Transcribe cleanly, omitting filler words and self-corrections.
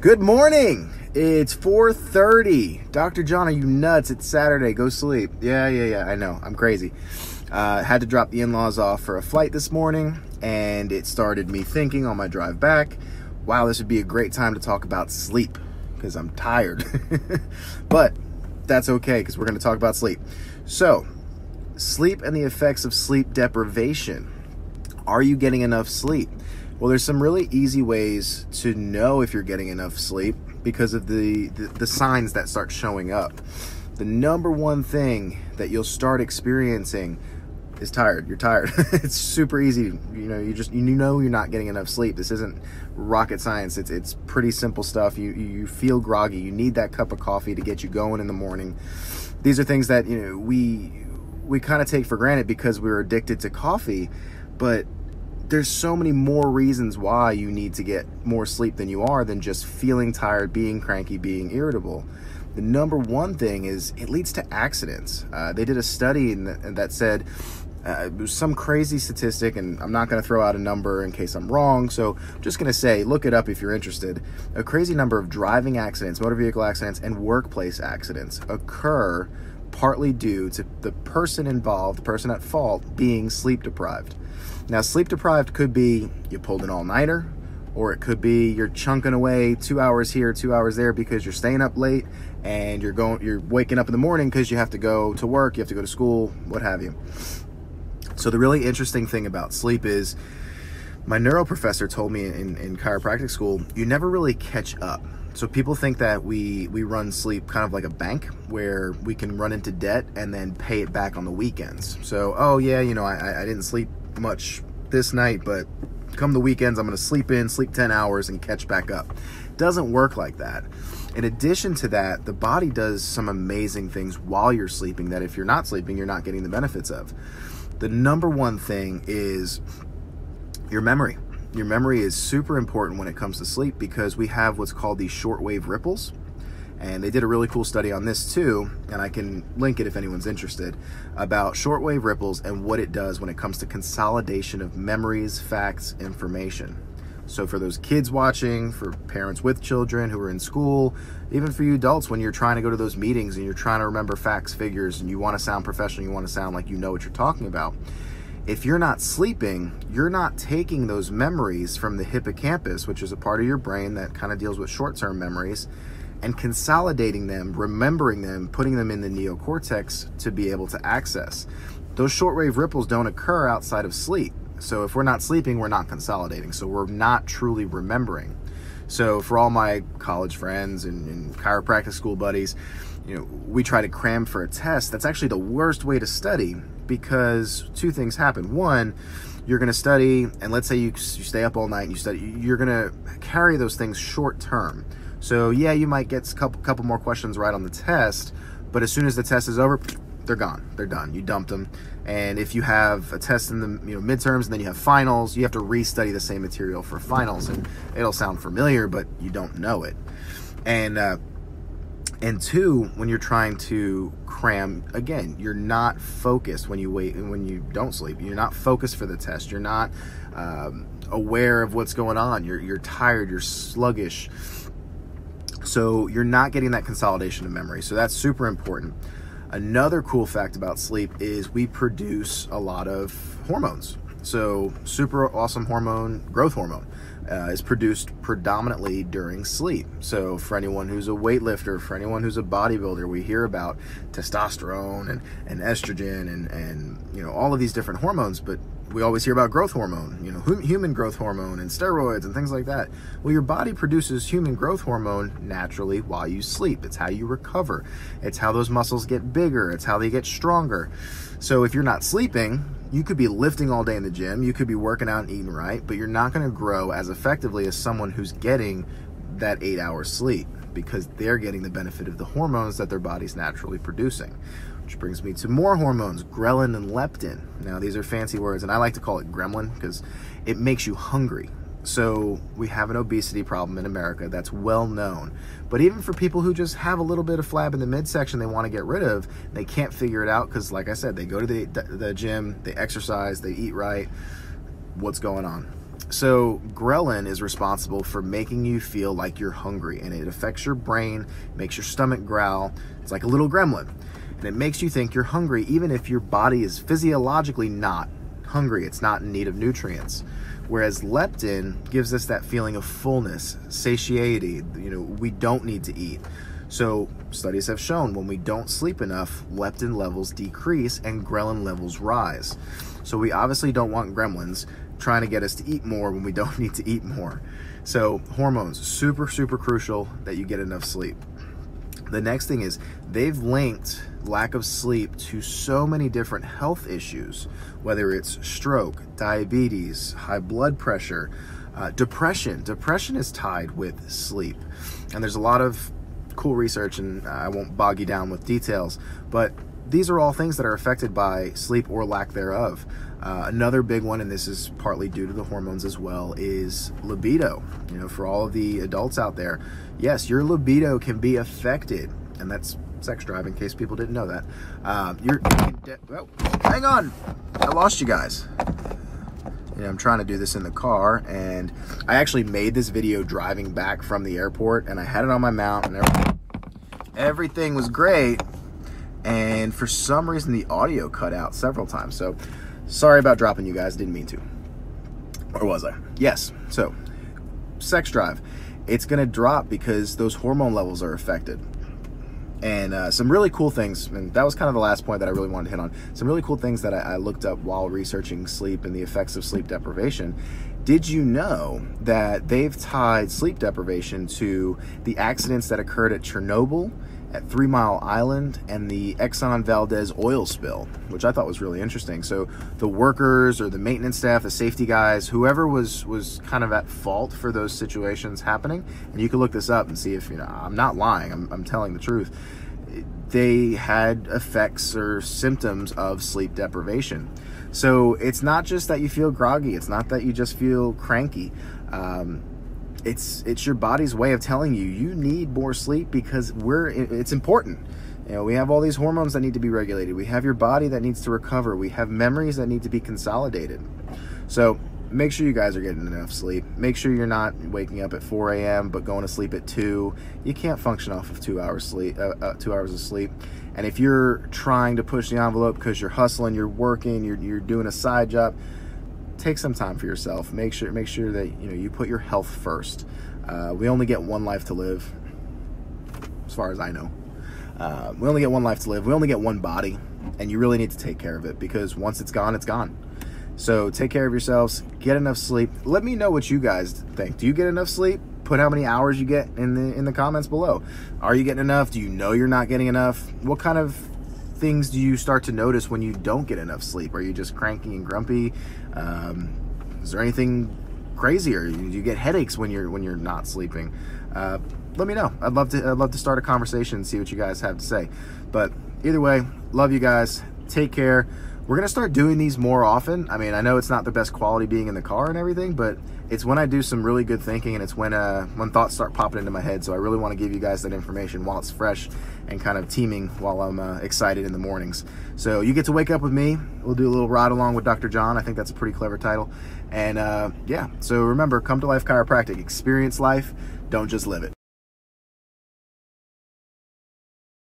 Good morning. It's 4:30. Dr. John, are you nuts? It's Saturday. Go sleep. Yeah. I know. I'm crazy. Had to drop the in-laws off for a flight this morning, and it started me thinking on my drive back, wow, this would be a great time to talk about sleep because I'm tired. But that's okay because we're going to talk about sleep. So, sleep and the effects of sleep deprivation. Are you getting enough sleep? Well, there's some really easy ways to know if you're getting enough sleep because of the signs that start showing up. The number one thing that you'll start experiencing is tired. You're tired. It's super easy. You know you're not getting enough sleep. This isn't rocket science. It's pretty simple stuff. You feel groggy. You need that cup of coffee to get you going in the morning. These are things that we kind of take for granted because we're addicted to coffee, but there's so many more reasons why you need to get more sleep than you are than just feeling tired, being cranky, being irritable. The number one thing is it leads to accidents. They did a study that said it was some crazy statistic, and I'm not going to throw out a number in case I'm wrong, so I'm just going to say, look it up if you're interested. A crazy number of driving accidents, motor vehicle accidents, and workplace accidents occur partly due to the person involved, the person at fault, being sleep deprived. Now, sleep deprived could be you pulled an all-nighter, or it could be you're chunking away 2 hours here, 2 hours there because you're staying up late and you're waking up in the morning because you have to go to work, you have to go to school, what have you. So the really interesting thing about sleep is my neuro professor told me in chiropractic school, you never really catch up. So people think that we run sleep kind of like a bank where we can run into debt and then pay it back on the weekends. So, oh yeah, I didn't sleep much this night, but come the weekends, I'm going to sleep 10 hours and catch back up. Doesn't work like that. In addition to that, the body does some amazing things while you're sleeping that if you're not sleeping, you're not getting the benefits of. The number one thing is your memory. Your memory is super important when it comes to sleep because we have what's called these shortwave ripples. And they did a really cool study on this too, and I can link it if anyone's interested, about shortwave ripples and what it does when it comes to consolidation of memories, facts, information. So for those kids watching, for parents with children who are in school, even for you adults when you're trying to go to those meetings and you're trying to remember facts, figures, and you want to sound professional, you want to sound like you know what you're talking about. If you're not sleeping, you're not taking those memories from the hippocampus, which is a part of your brain that kind of deals with short-term memories, and consolidating them, remembering them, putting them in the neocortex to be able to access. Those shortwave ripples don't occur outside of sleep. So if we're not sleeping, we're not consolidating. So we're not truly remembering. So for all my college friends and chiropractic school buddies, we try to cram for a test. That's actually the worst way to study because two things happen. One, you're going to study, and let's say you stay up all night and you study, you're going to carry those things short term. So yeah, you might get a couple more questions right on the test, but as soon as the test is over, they're gone. They're done. You dumped them. And if you have a test in the midterms and then you have finals, you have to restudy the same material for finals, and it'll sound familiar, but you don't know it. And two, when you're trying to cram, again, you're not focused when you don't sleep. You're not focused for the test. You're not aware of what's going on. You're tired. You're sluggish. So you're not getting that consolidation of memory. So that's super important. Another cool fact about sleep is we produce a lot of hormones. So super awesome hormone, growth hormone, is produced predominantly during sleep. So for anyone who's a weightlifter, for anyone who's a bodybuilder, we hear about testosterone and estrogen and all of these different hormones, but we always hear about growth hormone, human growth hormone and steroids and things like that. Well, your body produces human growth hormone naturally while you sleep. It's how you recover. It's how those muscles get bigger. It's how they get stronger. So if you're not sleeping, you could be lifting all day in the gym. You could be working out and eating right, but you're not going to grow as effectively as someone who's getting that 8 hours sleep because they're getting the benefit of the hormones that their body's naturally producing. Which brings me to more hormones, ghrelin and leptin. Now, these are fancy words, and I like to call it gremlin because it makes you hungry. So we have an obesity problem in America that's well known. But even for people who just have a little bit of flab in the midsection they want to get rid of, they can't figure it out because, like I said, they go to the gym, they exercise, they eat right. What's going on? So ghrelin is responsible for making you feel like you're hungry, and it affects your brain, makes your stomach growl. It's like a little gremlin, and it makes you think you're hungry even if your body is physiologically not hungry. It's not in need of nutrients. Whereas leptin gives us that feeling of fullness, satiety. We don't need to eat. So studies have shown when we don't sleep enough, leptin levels decrease and ghrelin levels rise. So we obviously don't want gremlins trying to get us to eat more when we don't need to eat more. So hormones, super, super crucial that you get enough sleep. The next thing is they've linked lack of sleep to so many different health issues, whether it's stroke, diabetes, high blood pressure, depression. Depression is tied with sleep. And there's a lot of cool research, and I won't bog you down with details, but these are all things that are affected by sleep or lack thereof. Another big one, and this is partly due to the hormones as well, is libido. For all of the adults out there, yes, your libido can be affected, and that's sex drive, in case people didn't know that. Oh, hang on, I lost you guys. I'm trying to do this in the car, and I actually made this video driving back from the airport, and I had it on my mount, and everything was great, and for some reason the audio cut out several times. So sorry about dropping you guys, didn't mean to. Or was I? Yes. So sex drive, it's gonna drop because those hormone levels are affected. And some really cool things, and that was kind of the last point that I really wanted to hit on. Some really cool things that I looked up while researching sleep and the effects of sleep deprivation. Did you know that they've tied sleep deprivation to the accidents that occurred at Chernobyl, at 3 Mile Island, and the Exxon Valdez oil spill, which I thought was really interesting. So the workers or the maintenance staff, the safety guys, whoever was kind of at fault for those situations happening, and you can look this up and see if, I'm not lying, I'm telling the truth, they had effects or symptoms of sleep deprivation. So it's not just that you feel groggy, it's not that you just feel cranky. It's your body's way of telling you need more sleep because it's important. We have all these hormones that need to be regulated. We have your body that needs to recover. We have memories that need to be consolidated. So make sure you guys are getting enough sleep. Make sure you're not waking up at 4 a.m. but going to sleep at 2. You can't function off of 2 hours sleep, 2 hours of sleep. And if you're trying to push the envelope because you're hustling, you're working, you're doing a side job, take some time for yourself. Make sure that you put your health first. We only get one life to live, as far as I know. We only get one life to live. We only get one body, and you really need to take care of it because once it's gone, it's gone. So take care of yourselves. Get enough sleep. Let me know what you guys think. Do you get enough sleep? Put how many hours you get in the comments below. Are you getting enough? Do you know you're not getting enough? What kind of things do you start to notice when you don't get enough sleep? Are you just cranky and grumpy? Is there anything crazier? Do you get headaches when you're not sleeping? Let me know. I'd love to start a conversation and see what you guys have to say. But either way, love you guys. Take care. We're gonna start doing these more often. I mean, I know it's not the best quality being in the car and everything, but it's when I do some really good thinking, and it's when thoughts start popping into my head. So I really want to give you guys that information while it's fresh and kind of teeming while I'm excited in the mornings. So you get to wake up with me. We'll do a little ride along with Dr. John. I think that's a pretty clever title. And yeah, so remember, come to Life Chiropractic. Experience life. Don't just live it.